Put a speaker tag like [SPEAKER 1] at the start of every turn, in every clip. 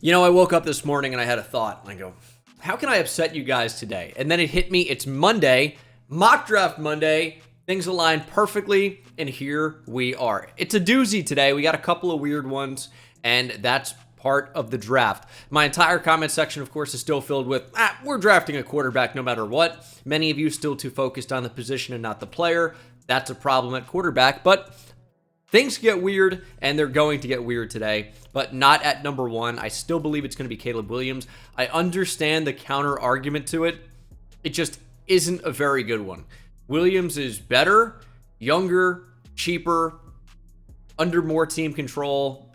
[SPEAKER 1] I woke up this morning and I had a thought. And I go, how can I upset you guys today? And then it hit me. It's Monday, mock draft Monday. Things aligned perfectly, and here we are. It's a doozy today. We got a couple of weird ones, and that's part of the draft. My entire comment section, of course, is still filled with, we're drafting a quarterback no matter what. Many of you still too focused on the position and not the player. That's a problem at quarterback, but things get weird, and they're going to get weird today, but not at number one. I still believe it's going to be Caleb Williams. I understand the counter argument to it. It just isn't a very good one. Williams is better, younger, cheaper, under more team control.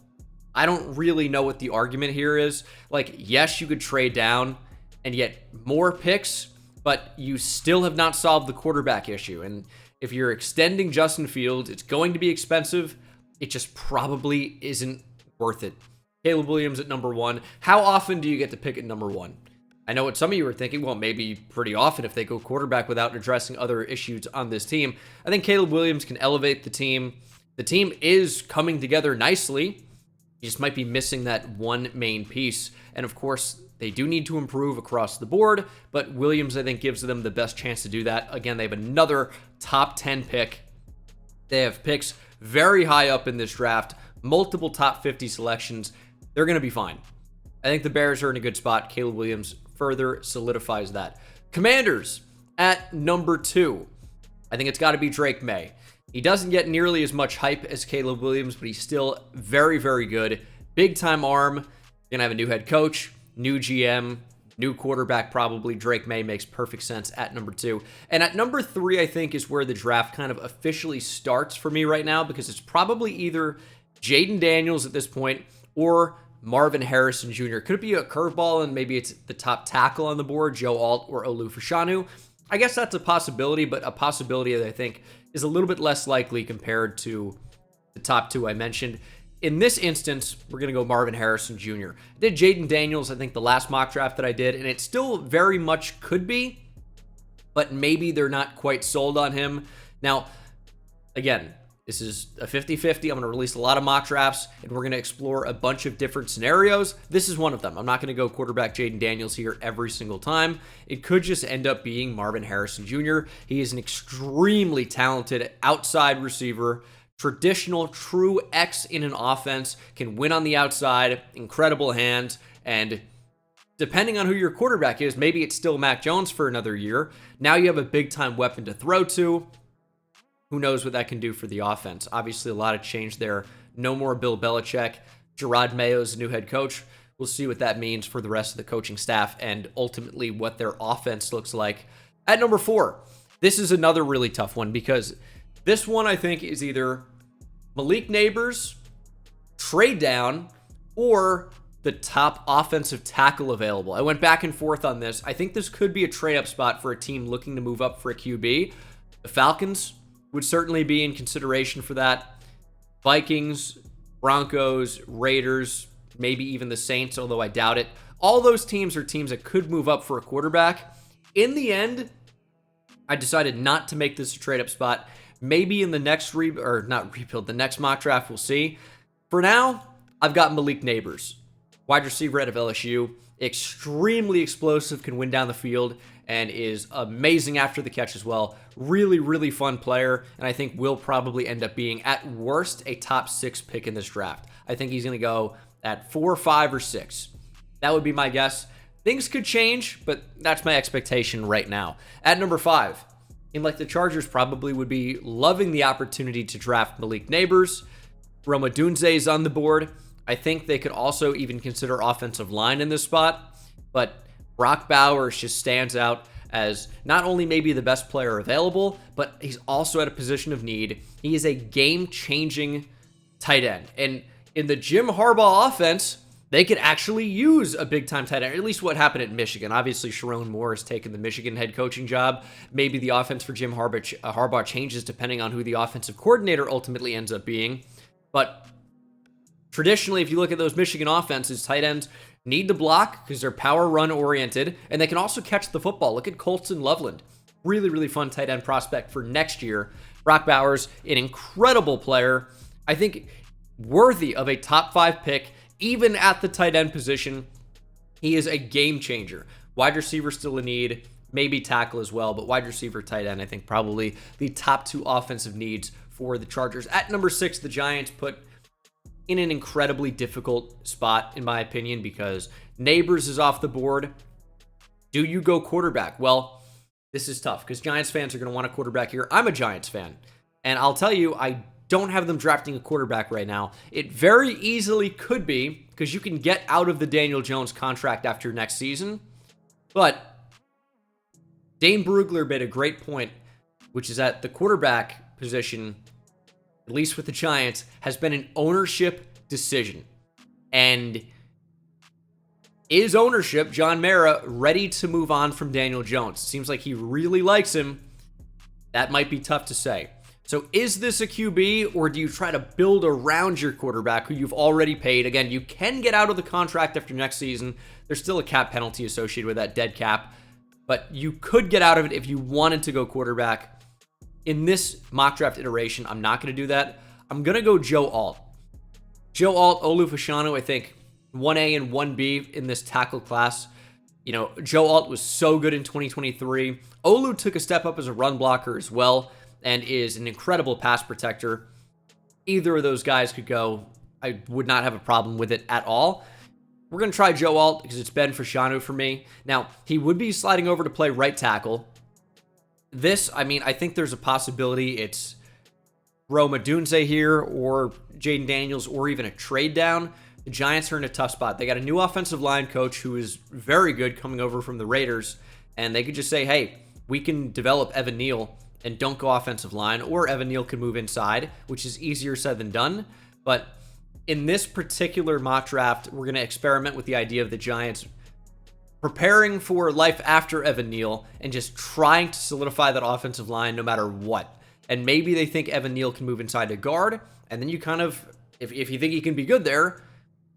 [SPEAKER 1] I don't really know what the argument here is. Like, yes, you could trade down and get more picks, but you still have not solved the quarterback issue. And if you're extending Justin Fields, it's going to be expensive. It just probably isn't worth it. Caleb Williams at number one. How often do you get to pick at number one? I know what some of you are thinking, well, maybe pretty often if they go quarterback without addressing other issues on this team. I think Caleb Williams can elevate the team. The team is coming together nicely. You just might be missing that one main piece. And of course, they do need to improve across the board, but Williams, I think, gives them the best chance to do that. Again, they have another top 10 pick. They have picks very high up in this draft, multiple top 50 selections. They're going to be fine. I think the Bears are in a good spot. Caleb Williams further solidifies that. Commanders at number two. I think it's got to be Drake May. He doesn't get nearly as much hype as Caleb Williams, but he's still very, very good. Big time arm. Gonna have a new head coach, new GM, new quarterback probably. Drake May makes perfect sense at number two. And at number three, I think, is where the draft kind of officially starts for me right now, because it's probably either Jaden Daniels at this point or Marvin Harrison Jr. Could it be a curveball and maybe it's the top tackle on the board, Joe Alt or Olu Fashanu? I guess that's a possibility, but a possibility that I think is a little bit less likely compared to the top two I mentioned. In this instance, we're going to go Marvin Harrison Jr. I did Jaden Daniels, I think, the last mock draft that I did, and it still very much could be, but maybe they're not quite sold on him. Now, again, this is a 50-50. I'm going to release a lot of mock drafts, and we're going to explore a bunch of different scenarios. This is one of them. I'm not going to go quarterback Jaden Daniels here every single time. It could just end up being Marvin Harrison Jr. He is an extremely talented outside receiver, traditional true X in an offense, can win on the outside, incredible hands, and depending on who your quarterback is, maybe it's still Mac Jones for another year. Now you have a big-time weapon to throw to. Who knows what that can do for the offense? Obviously, a lot of change there. No more Bill Belichick. Gerard Mayo's new head coach. We'll see what that means for the rest of the coaching staff and ultimately what their offense looks like. At number four, this is another really tough one because this one I think is either Malik Neighbors, trade down, or the top offensive tackle available. I went back and forth on this. I think this could be a trade-up spot for a team looking to move up for a QB. The Falcons would certainly be in consideration for that. Vikings, Broncos, Raiders, maybe even the Saints, although I doubt it. All those teams are teams that could move up for a quarterback. In the end, I decided not to make this a trade-up spot. Maybe in the next the next mock draft, we'll see. For now, I've got Malik Neighbors, wide receiver out of LSU. Extremely explosive, can win down the field, and is amazing after the catch as well. Really, really fun player, and I think will probably end up being, at worst, a top 6 pick in this draft. I think he's going to go at 4, 5, or 6. That would be my guess. Things could change, but that's my expectation right now. At number 5, the Chargers probably would be loving the opportunity to draft Malik Neighbors. Rome Odunze is on the board. I think they could also even consider offensive line in this spot, but Brock Bowers just stands out as not only maybe the best player available, but he's also at a position of need. He is a game-changing tight end. And in the Jim Harbaugh offense, they could actually use a big-time tight end, or at least what happened at Michigan. Obviously, Sharon Moore has taken the Michigan head coaching job. Maybe the offense for Jim Harbaugh changes depending on who the offensive coordinator ultimately ends up being. But traditionally, if you look at those Michigan offenses, tight ends need to block because they're power run oriented, and they can also catch the football. Look at Colston Loveland. Really, really fun tight end prospect for next year. Brock Bowers, an incredible player. I think worthy of a top 5 pick even at the tight end position, he is a game changer. Wide receiver still a need, maybe tackle as well, but wide receiver, tight end, I think probably the top 2 offensive needs for the Chargers. At number 6, the Giants put in an incredibly difficult spot, in my opinion, because Neighbors is off the board. Do you go quarterback? Well, this is tough because Giants fans are going to want a quarterback here. I'm a Giants fan, and I'll tell you, I don't have them drafting a quarterback right now. It very easily could be because you can get out of the Daniel Jones contract after next season. But Dane Brugler made a great point, which is that the quarterback position, at least with the Giants, has been an ownership decision. And is ownership, John Mara, ready to move on from Daniel Jones? Seems like he really likes him. That might be tough to say. So is this a QB, or do you try to build around your quarterback who you've already paid? Again, you can get out of the contract after next season. There's still a cap penalty associated with that, dead cap. But you could get out of it if you wanted to go quarterback. In this mock draft iteration, I'm not going to do that. I'm going to go Joe Alt. Joe Alt, Olu Fashanu, I think 1A and 1B in this tackle class. You know, Joe Alt was so good in 2023. Olu took a step up as a run blocker as well and is an incredible pass protector. Either of those guys could go. I would not have a problem with it at all. We're going to try Joe Alt because it's Ben Fashanu for me. Now, he would be sliding over to play right tackle. This, I mean, I think there's a possibility it's Rome Odunze here or Jaden Daniels or even a trade down. The Giants are in a tough spot. They got a new offensive line coach who is very good coming over from the Raiders, and they could just say, hey, we can develop Evan Neal and don't go offensive line, or Evan Neal can move inside, which is easier said than done. But in this particular mock draft, we're going to experiment with the idea of the Giants preparing for life after Evan Neal and just trying to solidify that offensive line no matter what. And maybe they think Evan Neal can move inside to guard, and then you kind of, if you think he can be good there,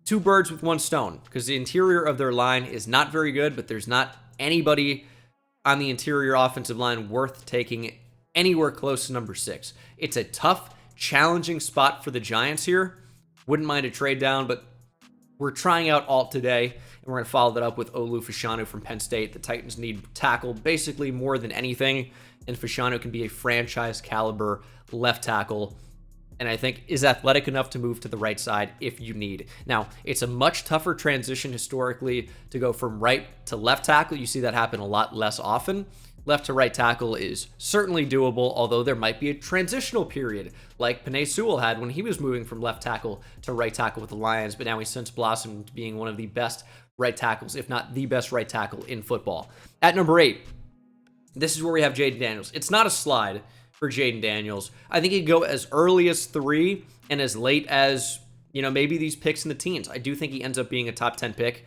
[SPEAKER 1] 2 birds with 1 stone, because the interior of their line is not very good, but there's not anybody on the interior offensive line worth taking anywhere close to number 6. It's a tough, challenging spot for the Giants here. Wouldn't mind a trade down, but we're trying out Alt today, and we're going to follow that up with Olu Fashanu from Penn State. The Titans need tackle basically more than anything, and Fashanu can be a franchise caliber left tackle, and I think is athletic enough to move to the right side if you need. Now, it's a much tougher transition historically to go from right to left tackle. You see that happen a lot less often. Left to right tackle is certainly doable, although there might be a transitional period like Penei Sewell had when he was moving from left tackle to right tackle with the Lions, but now he's since blossomed to being one of the best right tackles, if not the best right tackle in football. At number 8, this is where we have Jaden Daniels. It's not a slide for Jaden Daniels. I think he'd go as early as 3 and as late as, you know, maybe these picks in the teens. I do think he ends up being a top 10 pick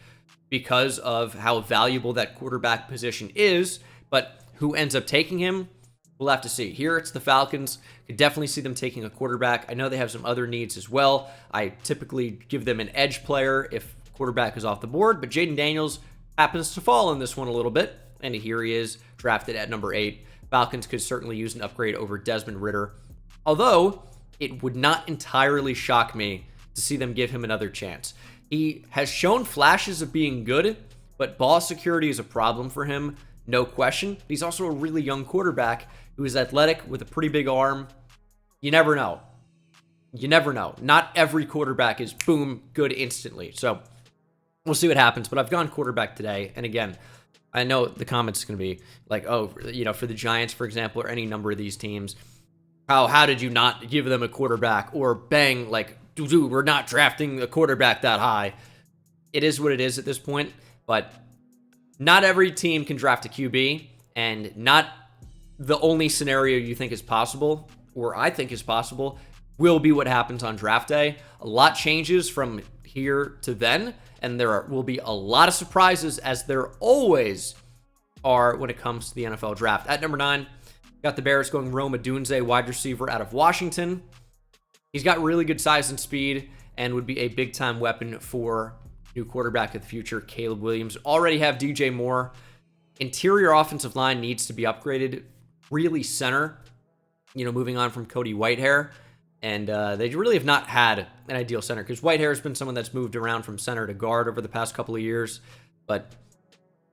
[SPEAKER 1] because of how valuable that quarterback position is, but who ends up taking him, we'll have to see. Here it's the Falcons. Could definitely see them taking a quarterback. I know they have some other needs as well. I typically give them an edge player if quarterback is off the board, but Jaden Daniels happens to fall in this one a little bit, and here he is drafted at number 8. Falcons could certainly use an upgrade over Desmond Ridder, although it would not entirely shock me to see them give him another chance. He has shown flashes of being good, but ball security is a problem for him, no question. He's also a really young quarterback who is athletic with a pretty big arm. You never know. You never know. Not every quarterback is, boom, good instantly. So we'll see what happens, but I've gone quarterback today, and again, I know the comments is going to be like, oh, you know, for the Giants, for example, or any number of these teams, how did you not give them a quarterback? Or bang, like, dude, we're not drafting a quarterback that high. It is what it is at this point, but not every team can draft a QB, and not the only scenario you think is possible, or I think is possible, will be what happens on draft day. A lot changes from here to then, and there will be a lot of surprises, as there always are when it comes to the NFL draft. At number 9, got the Bears going Rome Odunze, wide receiver out of Washington. He's got really good size and speed and would be a big-time weapon for new quarterback of the future, Caleb Williams. Already have DJ Moore. Interior offensive line needs to be upgraded. Really center, you know, moving on from Cody Whitehair. And they really have not had an ideal center because Whitehair has been someone that's moved around from center to guard over the past couple of years. But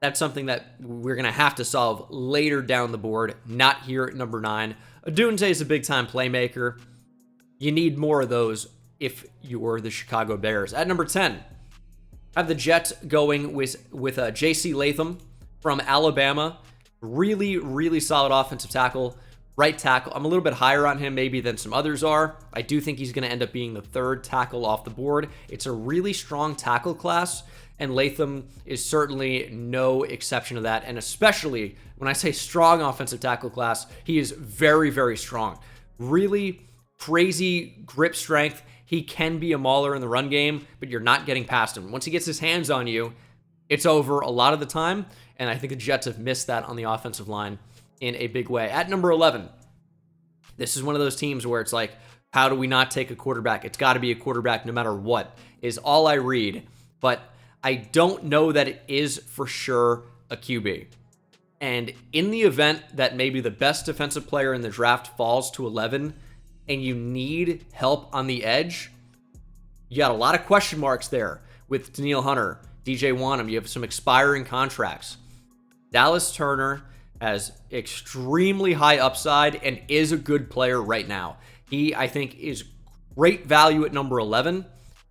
[SPEAKER 1] that's something that we're going to have to solve later down the board, not here at number 9. Odunze is a big-time playmaker. You need more of those if you're the Chicago Bears. At number 10, I have the Jets going with J.C. Latham from Alabama. Really, really solid offensive tackle. Right tackle. I'm a little bit higher on him maybe than some others are. I do think he's going to end up being the 3rd tackle off the board. It's a really strong tackle class, and Latham is certainly no exception to that. And especially when I say strong offensive tackle class, he is very, very strong. Really crazy grip strength. He can be a mauler in the run game, but you're not getting past him. Once he gets his hands on you, it's over a lot of the time, and I think the Jets have missed that on the offensive line in a big way. At number 11, this is one of those teams where it's like, how do we not take a quarterback? It's got to be a quarterback no matter what, is all I read. But I don't know that it is for sure a QB. And in the event that maybe the best defensive player in the draft falls to 11 and you need help on the edge, you got a lot of question marks there with Danielle Hunter, DJ Wanham. You have some expiring contracts. Dallas Turner has extremely high upside and is a good player right now. He, I think, is great value at number 11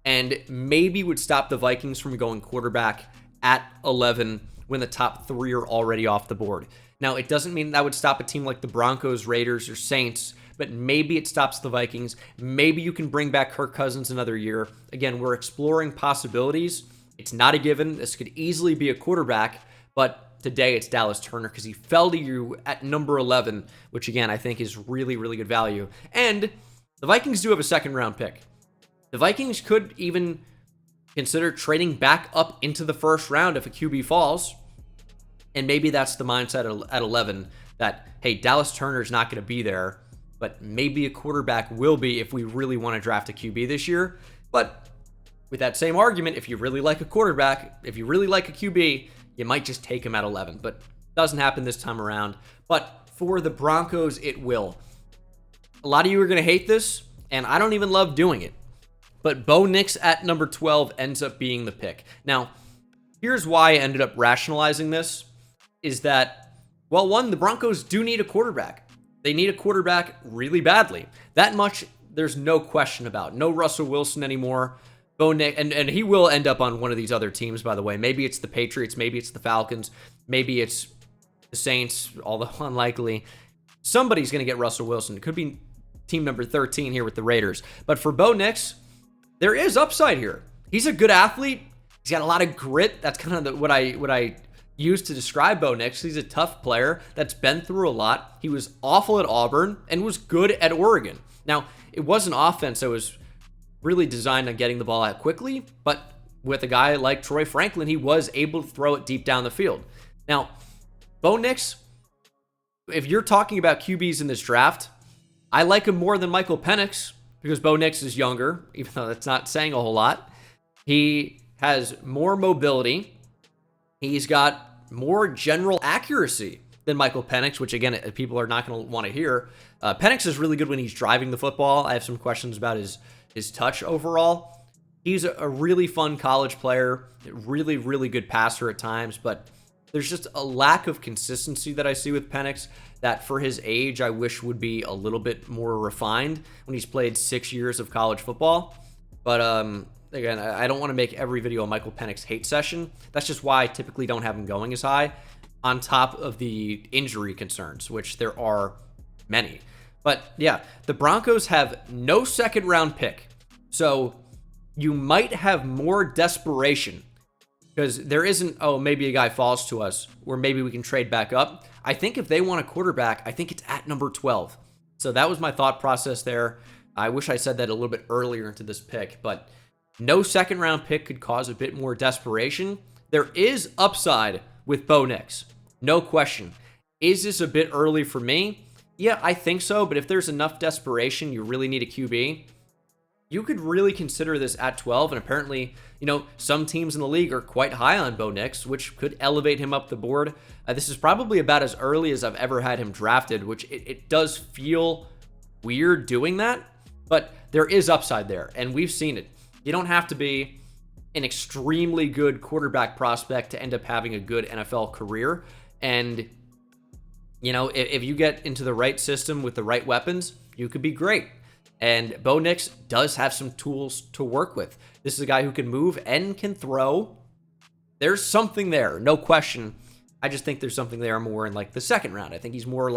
[SPEAKER 1] and maybe would stop the Vikings from going quarterback at 11 when the top 3 are already off the board. Now, it doesn't mean that would stop a team like the Broncos, Raiders, or Saints, but maybe it stops the Vikings. Maybe you can bring back Kirk Cousins another year. Again, we're exploring possibilities. It's not a given. This could easily be a quarterback, but today it's Dallas Turner because he fell to you at number 11, which again, I think is really, really good value. And the Vikings do have a 2nd-round pick. The Vikings could even consider trading back up into the 1st round if a QB falls. And maybe that's the mindset at 11 that, hey, Dallas Turner's not going to be there, but maybe a quarterback will be if we really want to draft a QB this year. But with that same argument, if you really like a quarterback, if you really like a QB, you might just take him at 11, but doesn't happen this time around. But for the Broncos, it will. A lot of you are going to hate this, and I don't even love doing it. But Bo Nix at number 12 ends up being the pick. Now, here's why I ended up rationalizing this, is that, well, one, the Broncos do need a quarterback. They need a quarterback really badly. That much there's no question about. No Russell Wilson anymore. Bo Nix, and he will end up on one of these other teams, by the way. Maybe it's the Patriots, maybe it's the Falcons, maybe it's the Saints, although unlikely. Somebody's going to get Russell Wilson. It could be team number 13 here with the Raiders. But for Bo Nix, there is upside here. He's a good athlete. He's got a lot of grit. That's kind of what I use to describe Bo Nix. He's a tough player that's been through a lot. He was awful at Auburn and was good at Oregon. Now, it was an offense that was really designed on getting the ball out quickly, but with a guy like Troy Franklin, he was able to throw it deep down the field. Now, Bo Nix, if you're talking about QBs in this draft, I like him more than Michael Penix because Bo Nix is younger, even though that's not saying a whole lot. He has more mobility. He's got more general accuracy than Michael Penix, which, again, people are not going to want to hear. Penix is really good when he's driving the football. I have some questions about his touch overall. He's a really fun college player, really, really good passer at times, but there's just a lack of consistency that I see with Penix that for his age, I wish would be a little bit more refined when he's played 6 years of college football. But again, I don't want to make every video a Michael Penix hate session. That's just why I typically don't have him going as high, on top of the injury concerns, which there are many. But yeah, the Broncos have no 2nd-round pick. So you might have more desperation because there isn't, oh, maybe a guy falls to us or maybe we can trade back up. I think if they want a quarterback, I think it's at number 12. So that was my thought process there. I wish I said that a little bit earlier into this pick, but no 2nd-round pick could cause a bit more desperation. There is upside with Bo Nix. No question. Is this a bit early for me? Yeah, I think so, but if there's enough desperation, you really need a QB, you could really consider this at 12, and apparently, some teams in the league are quite high on Bo Nix, which could elevate him up the board. This is probably about as early as I've ever had him drafted, which it does feel weird doing that, But there is upside there, and we've seen it. You don't have to be an extremely good quarterback prospect to end up having a good NFL career. And, you know, if you get into the right system with the right weapons, you could be great. And Bo Nix does have some tools to work with. This is a guy who can move and can throw. There's something there, no question. I just think there's something there more in like the second round. I think he's more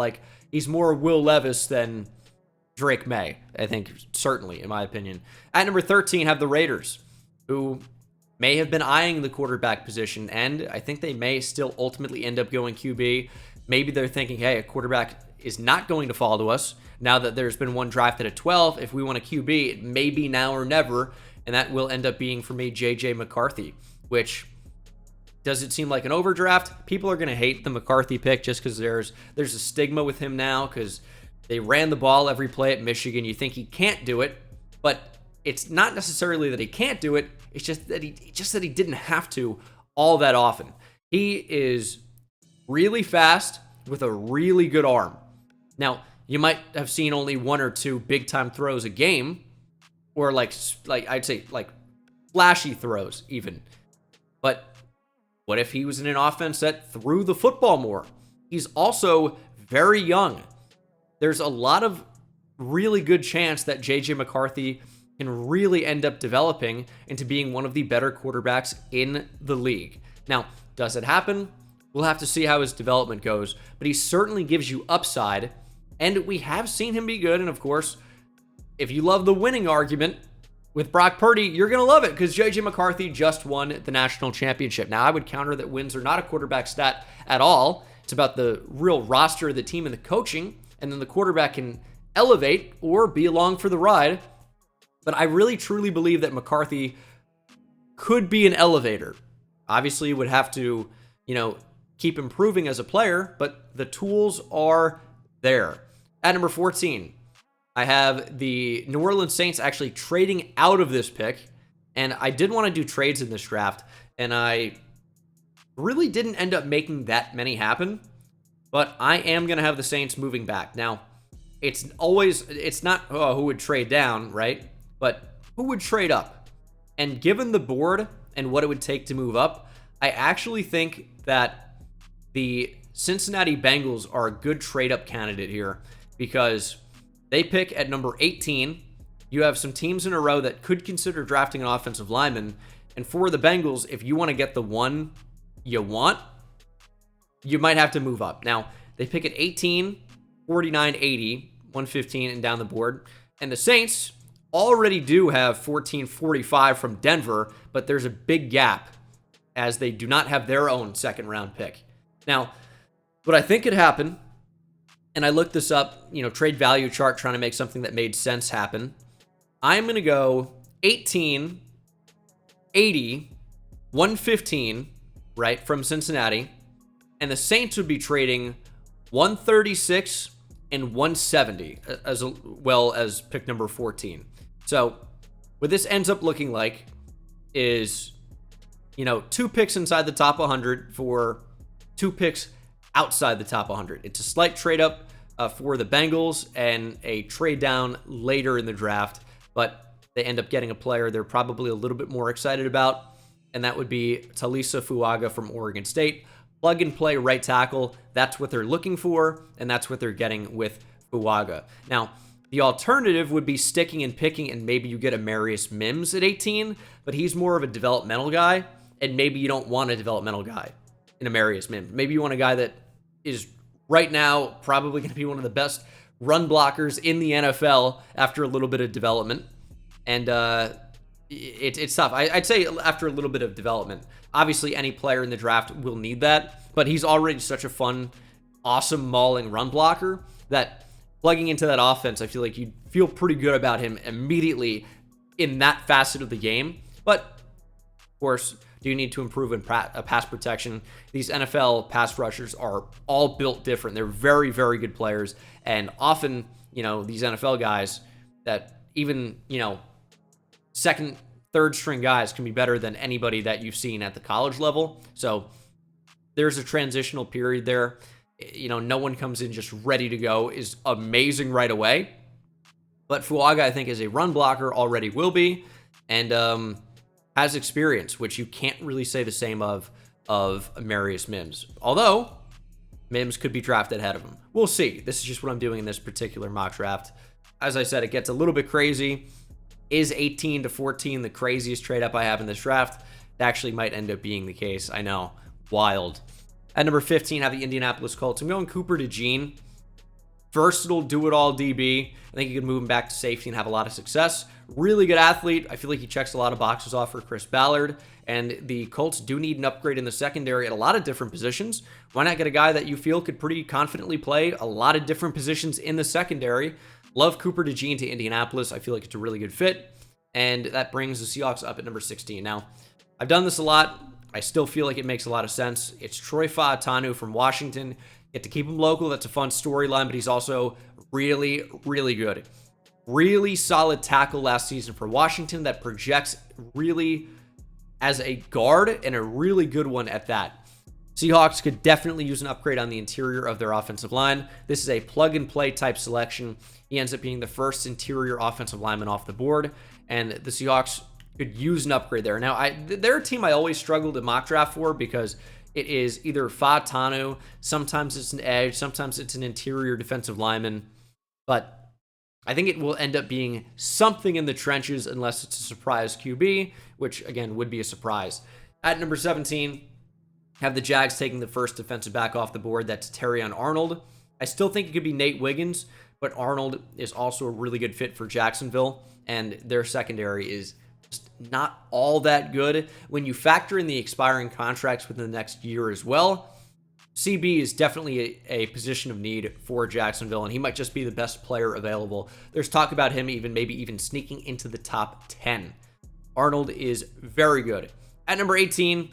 [SPEAKER 1] Will Levis than Drake May. I think, certainly, in my opinion. At number 13, have the Raiders, who may have been eyeing the quarterback position, and I think they may still ultimately end up going QB. Maybe they're thinking, hey, a quarterback is not going to fall to us now that there's been one drafted at 12. If we want a QB, it may be now or never, and that will end up being, for me, J.J. McCarthy, which... Does it seem like an overdraft? People are going to hate the McCarthy pick just because there's a stigma with him now because they ran the ball every play at Michigan. You think he can't do it, but it's not necessarily that he can't do it. It's just that he didn't have to all that often. He is really fast with a really good arm. Now, you might have seen only one or two big-time throws a game, or like I'd say like flashy throws even. But what if he was in an offense that threw the football more? He's also very young. There's a lot of really good chance that J.J. McCarthy can really end up developing into being one of the better quarterbacks in the league. Now, does it happen? We'll have to see how his development goes, but he certainly gives you upside, and we have seen him be good, and of course, if you love the winning argument, with Brock Purdy, you're going to love it because J.J. McCarthy just won the national championship. Now, I would counter that wins are not a quarterback stat at all. It's about the real roster of the team and the coaching, and then the quarterback can elevate or be along for the ride. But I really, truly believe that McCarthy could be an elevator. Obviously, you would have to, keep improving as a player, but the tools are there. At number 14, I have the New Orleans Saints actually trading out of this pick, and I did want to do trades in this draft, and I really didn't end up making that many happen, but I am going to have the Saints moving back. Now, it's not who would trade down, right? But who would trade up? And given the board and what it would take to move up, I actually think that the Cincinnati Bengals are a good trade-up candidate here because they pick at number 18. You have some teams in a row that could consider drafting an offensive lineman. And for the Bengals, if you want to get the one you want, you might have to move up. Now, they pick at 18, 49, 80, 115, and down the board. And the Saints already do have 14, 45 from Denver, but there's a big gap as they do not have their own second-round pick. Now, what I think could happen, and I looked this up, trade value chart, trying to make something that made sense happen. I'm going to go 18, 80, 115, right, from Cincinnati. And the Saints would be trading 136 and 170, as well as pick number 14. So what this ends up looking like is, 2 picks inside the top 100 for 2 picks outside the top 100. It's a slight trade up for the Bengals and a trade down later in the draft, but they end up getting a player they're probably a little bit more excited about, and that would be Talisa Fuaga from Oregon State. Plug and play right tackle. That's what they're looking for, and that's what they're getting with Fuaga. Now, the alternative would be sticking and picking, and maybe you get a Marius Mims at 18, but he's more of a developmental guy, and maybe you don't want a developmental guy in a Marius Mims. Maybe you want a guy that is right now probably going to be one of the best run blockers in the NFL after a little bit of development. And it's tough. I'd say after a little bit of development. Obviously, any player in the draft will need that, but he's already such a fun, awesome, mauling run blocker that plugging into that offense, I feel like you'd feel pretty good about him immediately in that facet of the game. But, of course, do you need to improve in pass protection? These NFL pass rushers are all built different. They're very, very good players. And often, these NFL guys that even, second, third string guys can be better than anybody that you've seen at the college level. So there's a transitional period there. No one comes in just ready to go is amazing right away. But Fuaga, I think, is a run blocker, already will be, and has experience, which you can't really say the same of Amarius Mims. Although, Mims could be drafted ahead of him. We'll see. This is just what I'm doing in this particular mock draft. As I said, it gets a little bit crazy. Is 18 to 14 the craziest trade up I have in this draft? That actually might end up being the case. I know. Wild. At number 15, I have the Indianapolis Colts. I'm going Cooper DeJean. Versatile, do-it-all DB. I think you can move him back to safety and have a lot of success. Really good athlete. I feel like he checks a lot of boxes off for Chris Ballard. And the Colts do need an upgrade in the secondary at a lot of different positions. Why not get a guy that you feel could pretty confidently play a lot of different positions in the secondary? Love Cooper DeJean to Indianapolis. I feel like it's a really good fit. And that brings the Seahawks up at number 16. Now, I've done this a lot. I still feel like it makes a lot of sense. It's Troy Fautanu from Washington. Get to keep him local. That's a fun storyline, but he's also really, really good. Really solid tackle last season for Washington that projects really as a guard, and a really good one at that. Seahawks could definitely use an upgrade on the interior of their offensive line. This is a plug-and-play type selection. He ends up being the first interior offensive lineman off the board, and the Seahawks could use an upgrade there. Now, they're a team I always struggle to mock draft for because it is either Fautanu, sometimes it's an edge, sometimes it's an interior defensive lineman, but I think it will end up being something in the trenches unless it's a surprise QB, which, again, would be a surprise. At number 17, have the Jags taking the first defensive back off the board. That's Terrion Arnold. I still think it could be Nate Wiggins, but Arnold is also a really good fit for Jacksonville, and their secondary is just not all that good. When you factor in the expiring contracts within the next year as well, CB is definitely a position of need for Jacksonville, and he might just be the best player available. There's talk about him maybe even sneaking into the top 10. Arnold is very good. At number 18,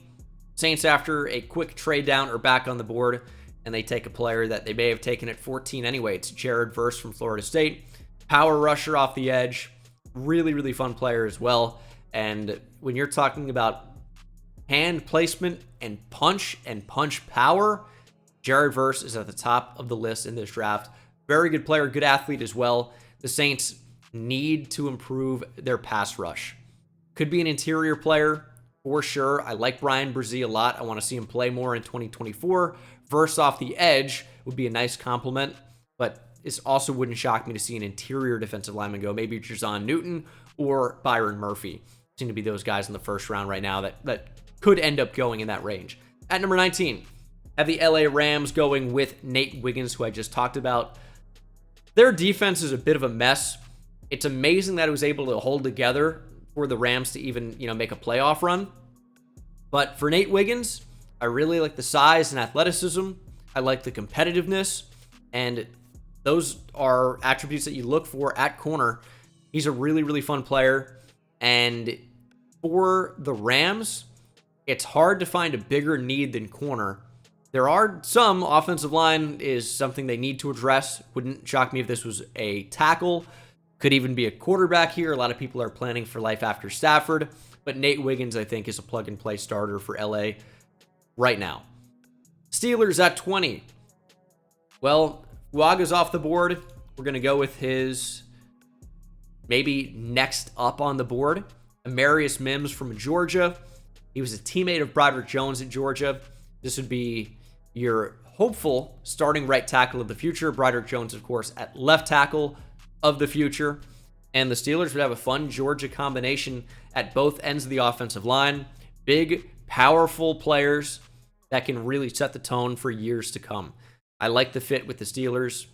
[SPEAKER 1] Saints, after a quick trade down, are back on the board, and they take a player that they may have taken at 14 anyway. It's Jared Verse from Florida State. Power rusher off the edge. Really, really fun player as well. And when you're talking about hand placement and punch power, Jared Verse is at the top of the list in this draft. Very good player, good athlete as well. The Saints need to improve their pass rush. Could be an interior player for sure. I like Brian Brzee a lot. I want to see him play more in 2024. Verse off the edge would be a nice compliment, but this also wouldn't shock me to see an interior defensive lineman go. Maybe Jazon Newton or Byron Murphy. Seem to be those guys in the first round right now that could end up going in that range. At number 19, have the LA Rams going with Nate Wiggins, who I just talked about. Their defense is a bit of a mess. It's amazing that it was able to hold together for the Rams to even, make a playoff run. But for Nate Wiggins, I really like the size and athleticism. I like the competitiveness, and those are attributes that you look for at corner. He's a really, really fun player. And for the Rams, it's hard to find a bigger need than corner. There are some. Offensive line is something they need to address. Wouldn't shock me if this was a tackle. Could even be a quarterback here. A lot of people are planning for life after Stafford. But Nate Wiggins, I think, is a plug-and-play starter for LA right now. Steelers at 20. Well, Fuaga's off the board. We're going to go with his maybe next up on the board. Amarius Mims from Georgia. He was a teammate of Broderick Jones at Georgia. This would be your hopeful starting right tackle of the future. Broderick Jones, of course, at left tackle of the future. And the Steelers would have a fun Georgia combination at both ends of the offensive line. Big, powerful players that can really set the tone for years to come. I like the fit with the Steelers.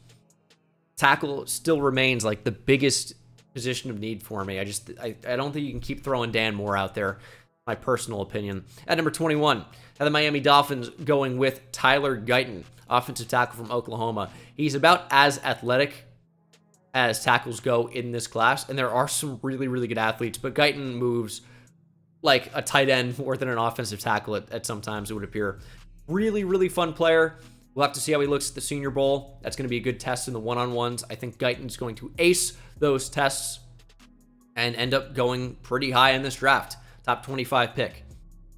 [SPEAKER 1] Tackle still remains like the biggest position of need for me. I don't think you can keep throwing Dan Moore out there. My personal opinion. At number 21, have the Miami Dolphins going with Tyler Guyton, offensive tackle from Oklahoma. He's about as athletic as tackles go in this class, and there are some really, really good athletes, but Guyton moves like a tight end more than an offensive tackle at sometimes, it would appear. Really, really fun player. We'll have to see how he looks at the Senior Bowl. That's going to be a good test in the one-on-ones. I think Guyton's going to ace those tests and end up going pretty high in this draft. Top 25 pick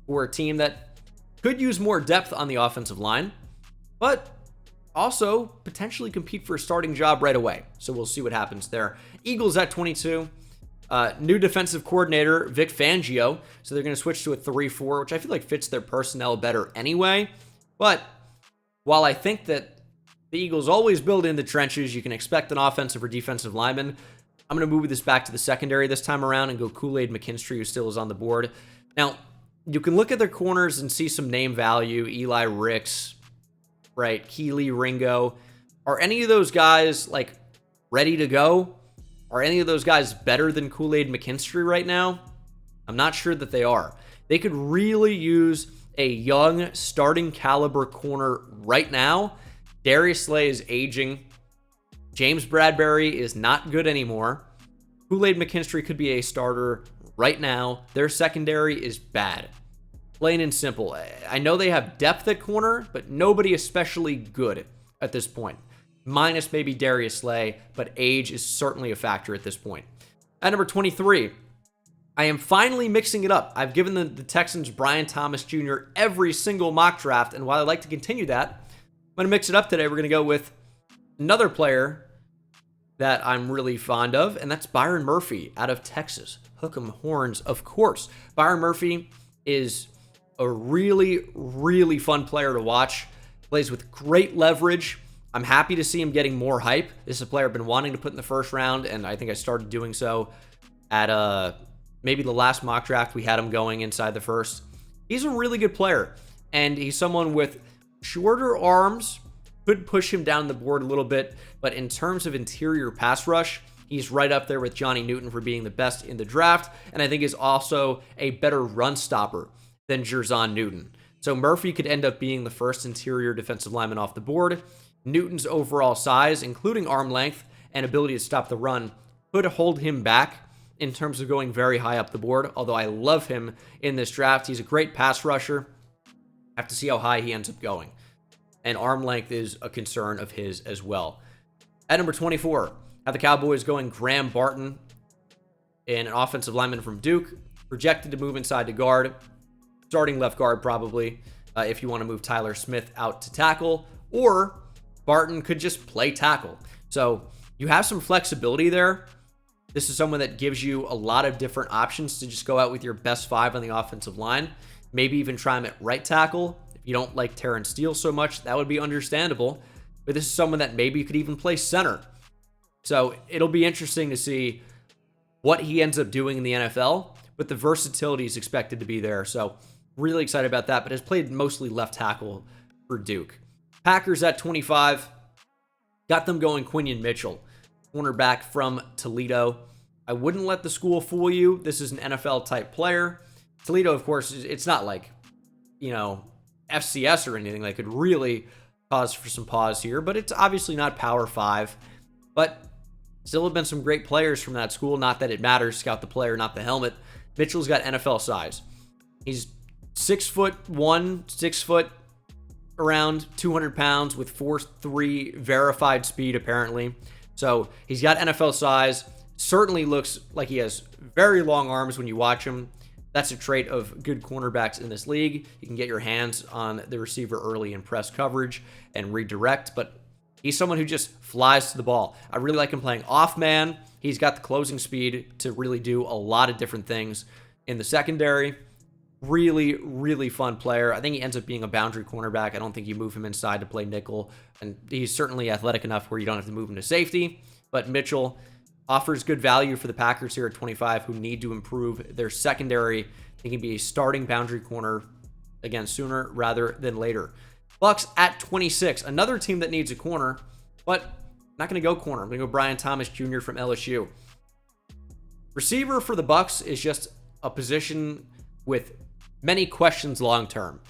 [SPEAKER 1] for a team that could use more depth on the offensive line, but also potentially compete for a starting job right away. So we'll see what happens there. Eagles at 22. New defensive coordinator, Vic Fangio. So they're going to switch to a 3-4, which I feel like fits their personnel better anyway. But while I think that the Eagles always build in the trenches, you can expect an offensive or defensive lineman. I'm going to move this back to the secondary this time around and go Kool-Aid McKinstry, who still is on the board. Now, you can look at their corners and see some name value. Eli Ricks, right? Keely Ringo. Are any of those guys, like, ready to go? Are any of those guys better than Kool-Aid McKinstry right now? I'm not sure that they are. They could really use a young, starting caliber corner right now. Darius Slay is aging. James Bradbury is not good anymore. Kool-Aid McKinstry could be a starter right now. Their secondary is bad. Plain and simple. I know they have depth at corner, but nobody especially good at this point. Minus maybe Darius Slay, but age is certainly a factor at this point. At number 23, I am finally mixing it up. I've given the Texans Brian Thomas Jr. every single mock draft, and while I like to continue that, I'm going to mix it up today. We're going to go with another player that I'm really fond of, and that's Byron Murphy out of Texas. Hook 'em horns, of course. Byron Murphy is a really, really fun player to watch. Plays with great leverage. I'm happy to see him getting more hype. This is a player I've been wanting to put in the first round, and I think I started doing so at maybe the last mock draft. We had him going inside the first. He's a really good player, and he's someone with shorter arms, could push him down the board a little bit, but in terms of interior pass rush, he's right up there with Johnny Newton for being the best in the draft, and I think is also a better run stopper than Jerzon Newton. So Murphy could end up being the first interior defensive lineman off the board. Newton's overall size, including arm length and ability to stop the run, could hold him back in terms of going very high up the board, although I love him in this draft. He's a great pass rusher. I have to see how high he ends up going. And arm length is a concern of his as well. At number 24, have the Cowboys going Graham Barton, an offensive lineman from Duke, projected to move inside to guard, starting left guard probably, if you want to move Tyler Smith out to tackle, or Barton could just play tackle. So you have some flexibility there. This is someone that gives you a lot of different options to just go out with your best 5 on the offensive line. Maybe even try him at right tackle. If you don't like Terrence Steele so much, that would be understandable. But this is someone that maybe could even play center. So it'll be interesting to see what he ends up doing in the NFL, but the versatility is expected to be there. So really excited about that, but has played mostly left tackle for Duke. Packers at 25. Got them going Quinion Mitchell, cornerback from Toledo. I wouldn't let the school fool you. This is an NFL-type player. Toledo, of course, it's not like, FCS or anything that could really cause for some pause here, but it's obviously not Power 5. But still have been some great players from that school. Not that it matters. Scout the player, not the helmet. Mitchell's got NFL size. He's 6'1", 6 foot, around 200 pounds with 4.3 verified speed, apparently. So he's got NFL size. Certainly looks like he has very long arms when you watch him. That's a trait of good cornerbacks in this league. You can get your hands on the receiver early in press coverage and redirect, but he's someone who just flies to the ball. I really like him playing off man. He's got the closing speed to really do a lot of different things in the secondary. Really, really fun player. I think he ends up being a boundary cornerback. I don't think you move him inside to play nickel, and he's certainly athletic enough where you don't have to move him to safety. But Mitchell offers good value for the Packers here at 25, who need to improve their secondary. He can be a starting boundary corner, again, sooner rather than later. Bucks at 26, another team that needs a corner, but I'm not going to go corner. I'm going to go Brian Thomas Jr. from LSU. Receiver for the Bucks is just a position with many questions long term.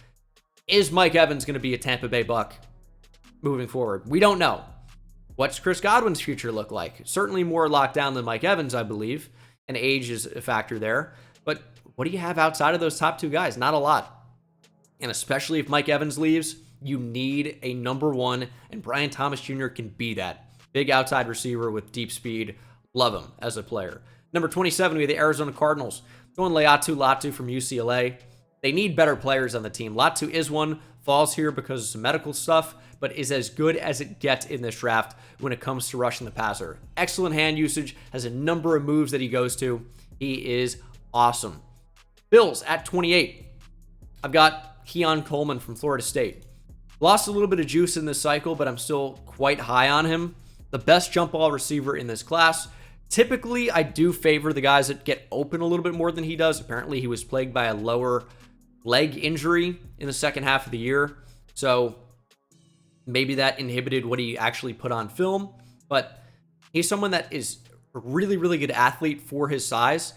[SPEAKER 1] Is Mike Evans going to be a Tampa Bay Buck moving forward? We don't know. What's Chris Godwin's future look like? Certainly more locked down than Mike Evans, I believe, and age is a factor there. But what do you have outside of those top 2 guys? Not a lot. And especially if Mike Evans leaves, you need a number 1, and Brian Thomas Jr. can be that. Big outside receiver with deep speed. Love him as a player. Number 27, we have the Arizona Cardinals. Going Laiatu Latu from UCLA. They need better players on the team. Latu is one, falls here because of some medical stuff, but is as good as it gets in this draft when it comes to rushing the passer. Excellent hand usage, has a number of moves that he goes to. He is awesome. Bills at 28. I've got Keon Coleman from Florida State. Lost a little bit of juice in this cycle, but I'm still quite high on him. The best jump ball receiver in this class. Typically, I do favor the guys that get open a little bit more than he does. Apparently, he was plagued by a lower leg injury in the second half of the year. So maybe that inhibited what he actually put on film. But he's someone that is a really, really good athlete for his size.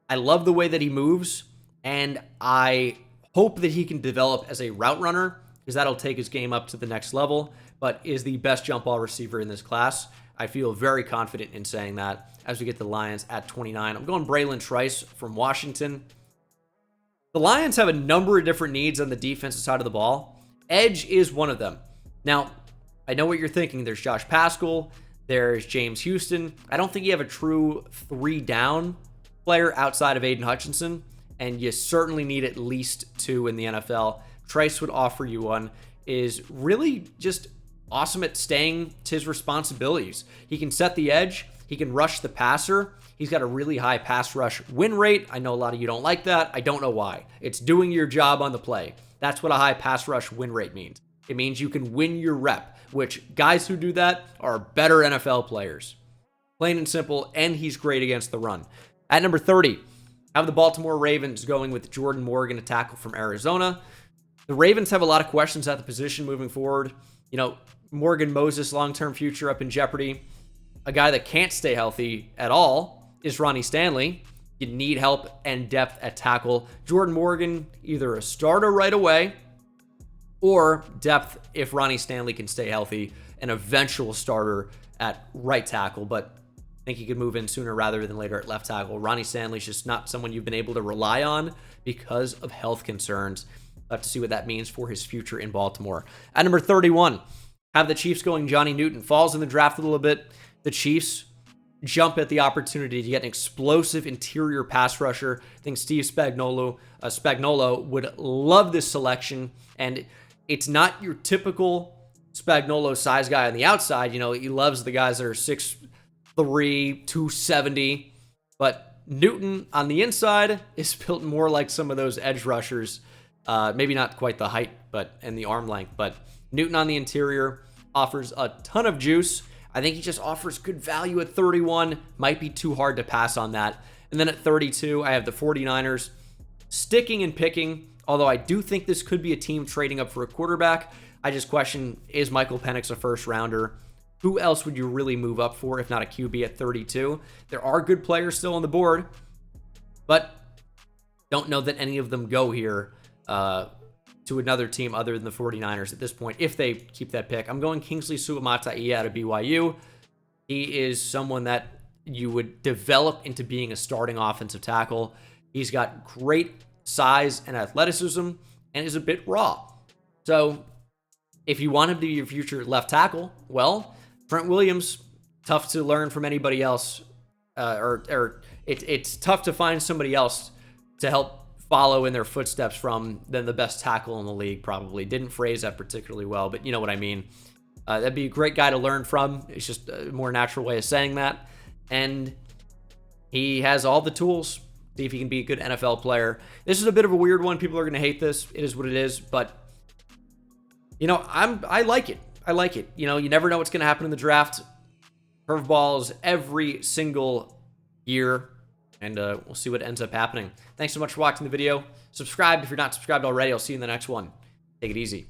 [SPEAKER 1] I love the way that he moves, and I hope that he can develop as a route runner, because that'll take his game up to the next level, but is the best jump ball receiver in this class. I feel very confident in saying that as we get the Lions at 29. I'm going Braylon Trice from Washington. The Lions have a number of different needs on the defensive side of the ball. Edge is one of them. Now, I know what you're thinking. There's Josh Pascal. There's James Houston. I don't think you have a true 3-down player outside of Aiden Hutchinson, and you certainly need at least 2 in the NFL. Trice would offer you one. Is really just awesome at staying to his responsibilities. He can set the edge. He can rush the passer. He's got a really high pass rush win rate. I know a lot of you don't like that. I don't know why. It's doing your job on the play. That's what a high pass rush win rate means. It means you can win your rep, which guys who do that are better NFL players. Plain and simple, and he's great against the run. At number 30, I have the Baltimore Ravens going with Jordan Morgan, a tackle from Arizona. The Ravens have a lot of questions at the position moving forward. You know, Morgan Moses' long-term future up in jeopardy. A guy that can't stay healthy at all is Ronnie Stanley. You need help and depth at tackle. Jordan Morgan, either a starter right away or depth if Ronnie Stanley can stay healthy, an eventual starter at right tackle, but I think he could move in sooner rather than later at left tackle. Ronnie Stanley's just not someone you've been able to rely on because of health concerns. We'll have to see what that means for his future in Baltimore. At number 31, have the Chiefs going Johnny Newton. Falls in the draft a little bit. The Chiefs jump at the opportunity to get an explosive interior pass rusher. I think Steve Spagnuolo would love this selection, and it's not your typical Spagnuolo size guy on the outside. You know, he loves the guys that are 6'3", 270, but Newton on the inside is built more like some of those edge rushers. Maybe not quite the height and the arm length, but Newton on the interior offers a ton of juice. I think he just offers good value at 31. Might be too hard to pass on that. And then at 32, I have the 49ers sticking and picking, although I do think this could be a team trading up for a quarterback. I just question, is Michael Penix a first rounder? Who else would you really move up for if not a QB at 32? There are good players still on the board, but don't know that any of them go here to another team other than the 49ers at this point, if they keep that pick. I'm going Kingsley Suamataia out of BYU. He is someone that you would develop into being a starting offensive tackle. He's got great size and athleticism and is a bit raw. So if you want him to be your future left tackle, well, Trent Williams, tough to learn from anybody else, it's tough to find somebody else to help follow in their footsteps from than the best tackle in the league. Probably didn't phrase that particularly well, but you know what I mean. That'd be a great guy to learn from. It's just a more natural way of saying that, and he has all the tools. See if he can be a good NFL player. This is a bit of a weird one. People are going to hate this. It is what it is, but you know, I like it. I like it. You know, you never know what's going to happen in the draft. Curveballs every single year, and we'll see what ends up happening. Thanks so much for watching the video. Subscribe if you're not subscribed already. I'll see you in the next one. Take it easy.